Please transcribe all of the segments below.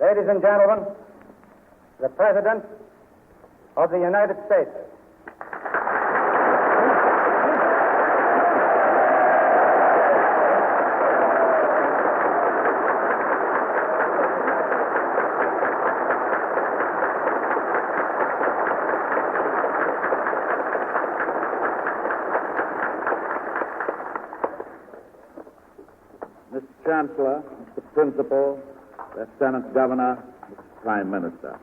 Ladies and gentlemen, the President of the United States. Mr. Chancellor, Mr. Principal, Lieutenant Governor, Mr. Prime Minister,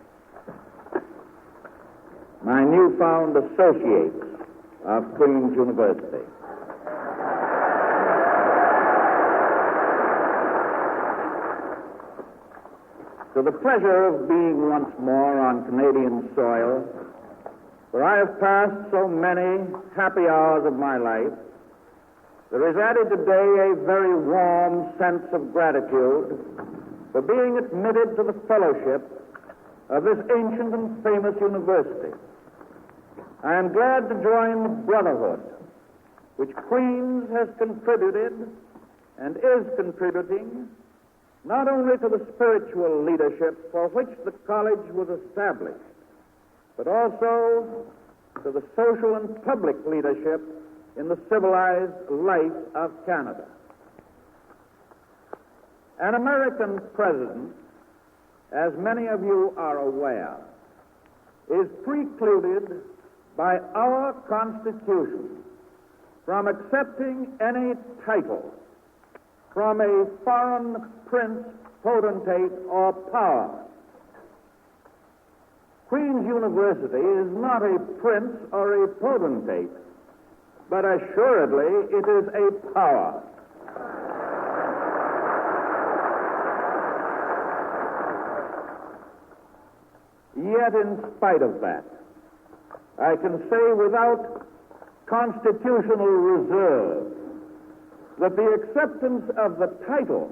my newfound associates of Queen's University, to the pleasure of being once more on Canadian soil, where I have passed so many happy hours of my life, there is added today a very warm sense of gratitude for being admitted to the fellowship of this ancient and famous university. I am glad to join the brotherhood which Queen's has contributed and is contributing not only to the spiritual leadership for which the college was established, but also to the social and public leadership in the civilized life of Canada. An American president, as many of you are aware, is precluded by our Constitution from accepting any title from a foreign prince, potentate, or power. Queen's University is not a prince or a potentate, but assuredly it is a power. Yet in spite of that, I can say without constitutional reserve that the acceptance of the title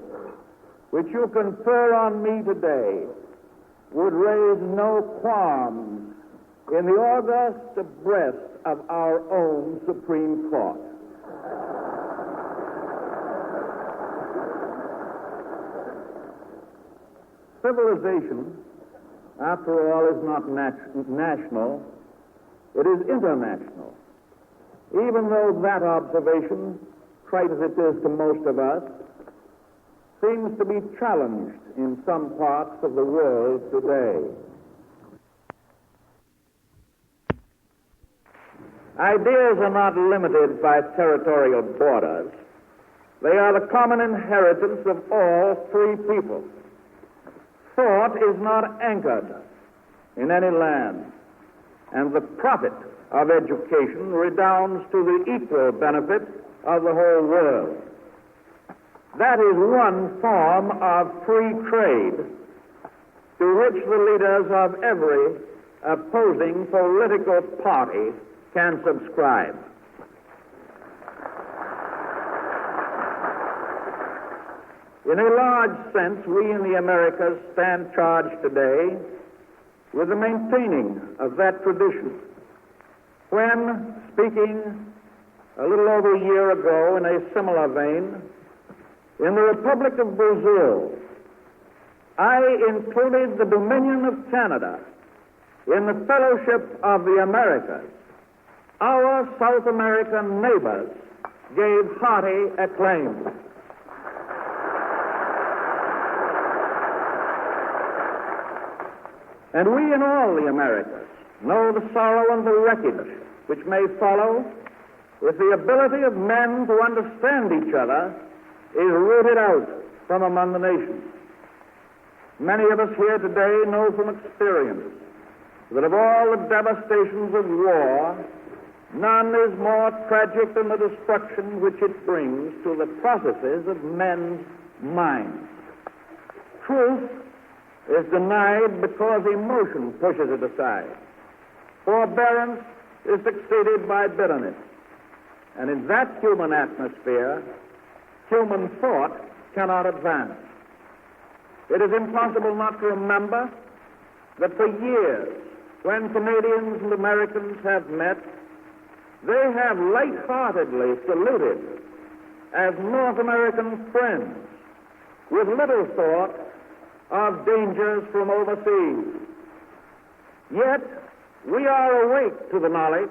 which you confer on me today would raise no qualms in the august breast of our own Supreme Court. Civilization, after all, is not national, it is international. Even though that observation, trite as it is to most of us, seems to be challenged in some parts of the world today. Ideas are not limited by territorial borders. They are the common inheritance of all free people. Thought is not anchored in any land, and the profit of education redounds to the equal benefit of the whole world. That is one form of free trade to which the leaders of every opposing political party can subscribe. In a large sense, we in the Americas stand charged today with the maintaining of that tradition. When, speaking a little over a year ago in a similar vein, in the Republic of Brazil, I included the Dominion of Canada in the fellowship of the Americas. Our South American neighbors gave hearty acclaim. And we in all the Americas know the sorrow and the wreckage which may follow if the ability of men to understand each other is rooted out from among the nations. Many of us here today know from experience that of all the devastations of war, none is more tragic than the destruction which it brings to the processes of men's minds. Truth is denied because emotion pushes it aside. Forbearance is succeeded by bitterness. And in that human atmosphere, human thought cannot advance. It is impossible not to remember that for years, when Canadians and Americans have met, they have lightheartedly saluted as North American friends, with little thought of dangers from overseas. Yet, we are awake to the knowledge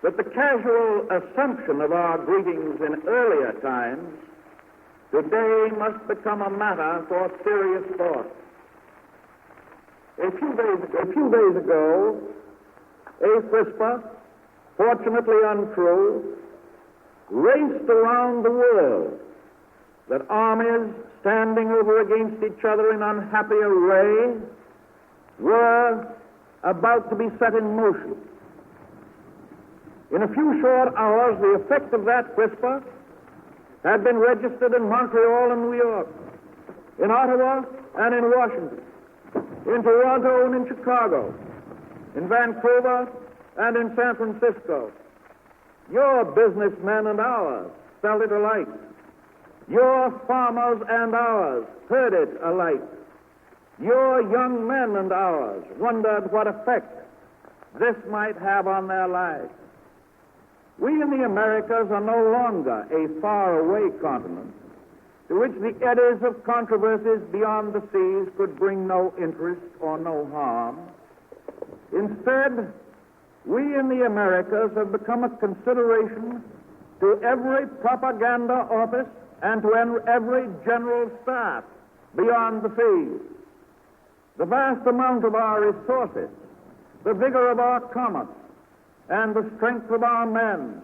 that the casual assumption of our greetings in earlier times today must become a matter for serious thought. A few days ago, a whisper, fortunately untrue, raced around the world that armies standing over against each other in unhappy array were about to be set in motion. In a few short hours, the effect of that whisper had been registered in Montreal and New York, in Ottawa and in Washington, in Toronto and in Chicago, in Vancouver and in San Francisco. Your businessmen and ours felt it alike. Your farmers and ours heard it alike. Your young men and ours wondered what effect this might have on their lives. We in the Americas are no longer a faraway continent to which the eddies of controversies beyond the seas could bring no interest or no harm. Instead, we in the Americas have become a consideration to every propaganda office and to every general staff beyond the seas. The vast amount of our resources, the vigor of our commerce, and the strength of our men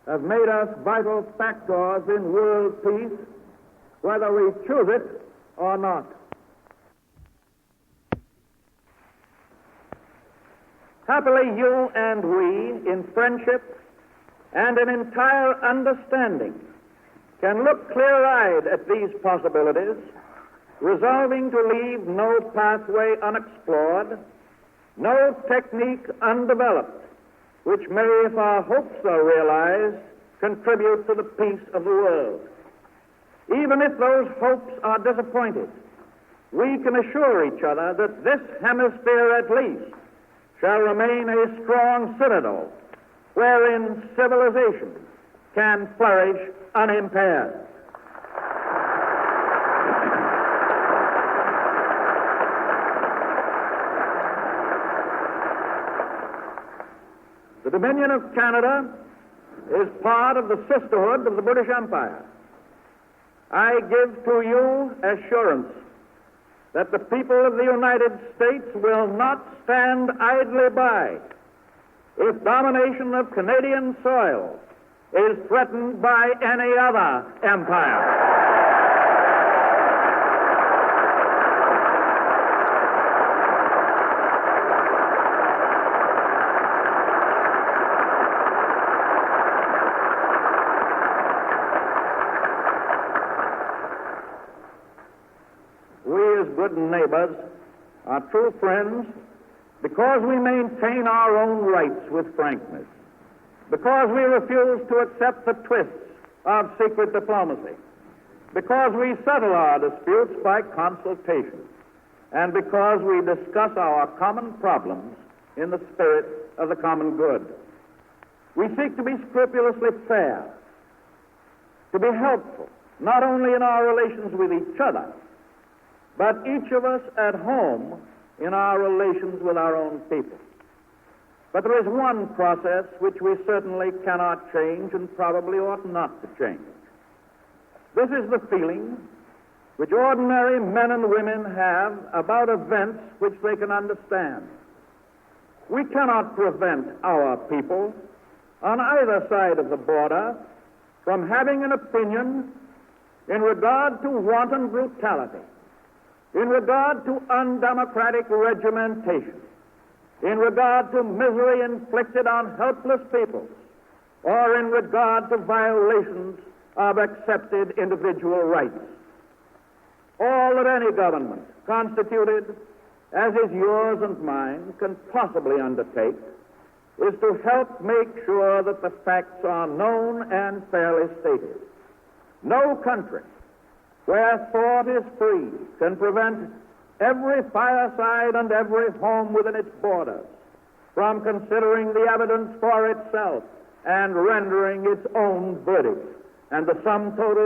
have made us vital factors in world peace, whether we choose it or not. Happily, you and we, in friendship and in entire understanding, can look clear-eyed at these possibilities, resolving to leave no pathway unexplored, no technique undeveloped, which may, if our hopes are realized, contribute to the peace of the world. Even if those hopes are disappointed, we can assure each other that this hemisphere at least shall remain a strong citadel wherein civilization can flourish unimpaired. The Dominion of Canada is part of the sisterhood of the British Empire. I give to you assurance that the people of the United States will not stand idly by if domination of Canadian soil is threatened by any other empire. We, as good neighbors, are true friends because we maintain our own rights with frankness, because we refuse to accept the twists of secret diplomacy, because we settle our disputes by consultation, and because we discuss our common problems in the spirit of the common good. We seek to be scrupulously fair, to be helpful, not only in our relations with each other, but each of us at home in our relations with our own people. But there is one process which we certainly cannot change and probably ought not to change. This is the feeling which ordinary men and women have about events which they can understand. We cannot prevent our people on either side of the border from having an opinion in regard to wanton brutality, in regard to undemocratic regimentation, in regard to misery inflicted on helpless peoples, or in regard to violations of accepted individual rights. All that any government, constituted as is yours and mine, can possibly undertake is to help make sure that the facts are known and fairly stated. No country where thought is free can prevent every fireside and every home within its borders from considering the evidence for itself and rendering its own verdict, and the sum total